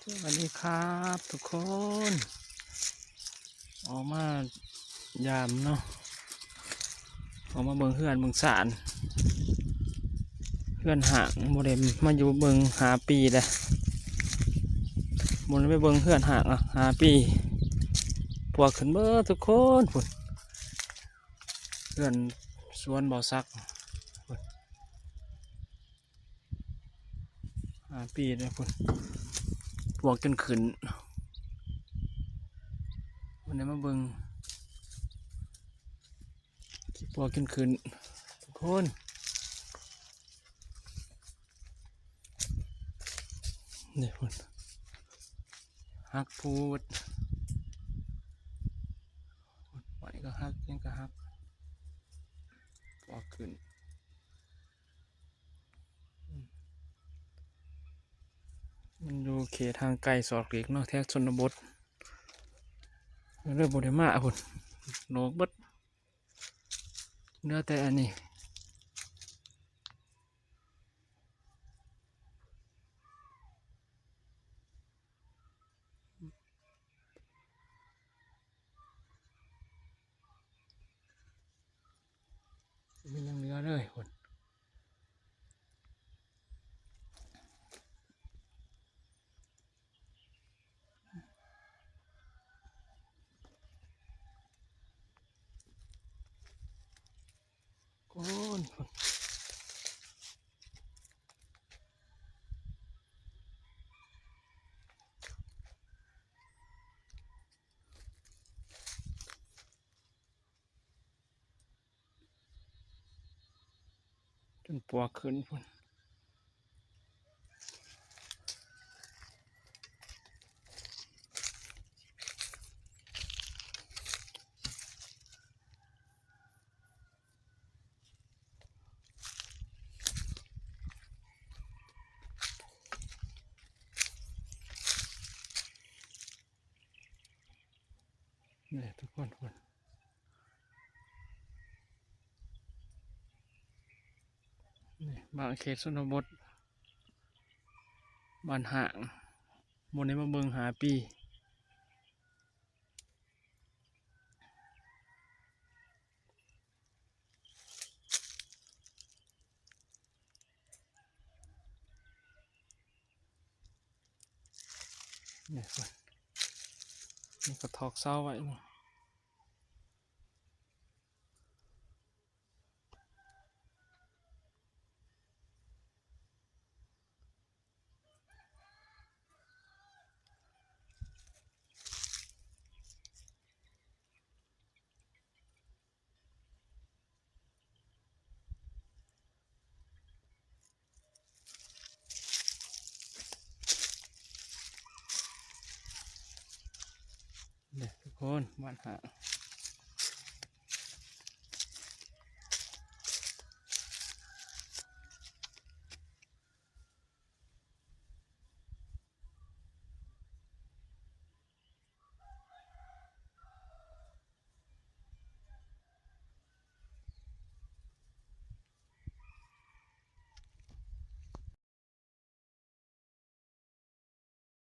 สวัสดีครับทุกคนออกมายามเนาะออกมาเบิ่งเฮือนเบิ่งสารเฮือนห่างโมเดลมาอยู่เบิ่งหาปีเลยโมเดลไปเบิ่งเฮือนห่างอ่ะหาปีปวกขึ้นเบ้อทุกคนพุ่นเฮือนสวนบ่อซักพุ่นหาปีเลยพุ่นปวกจนขึ้นวันนี้มาเบิ่งปวกจนขึ้นทุกคนนี่พุ่นฮักพูดไหวก็ฮักยังก็ฮักปวกขึ้นมันอยู่เขตทางไกลสอดเกกเนาะแท้ชนบทเรื่องบไดมาพุ่นโลกเบิดเนื้อแต่อันนี้มันยังเหลือเลยพุ่นโกนพุ่นจนปวกขึ้นพุ่นนี่ทุกคนพุ่นนี่บางเขตชนบทบ้านห่างบนนี้มาเบิ่งหาปีนี่พุ่นนี่ก็ทอกเศร้าไว้เนาะนี่ทุกคนบ้านห่าง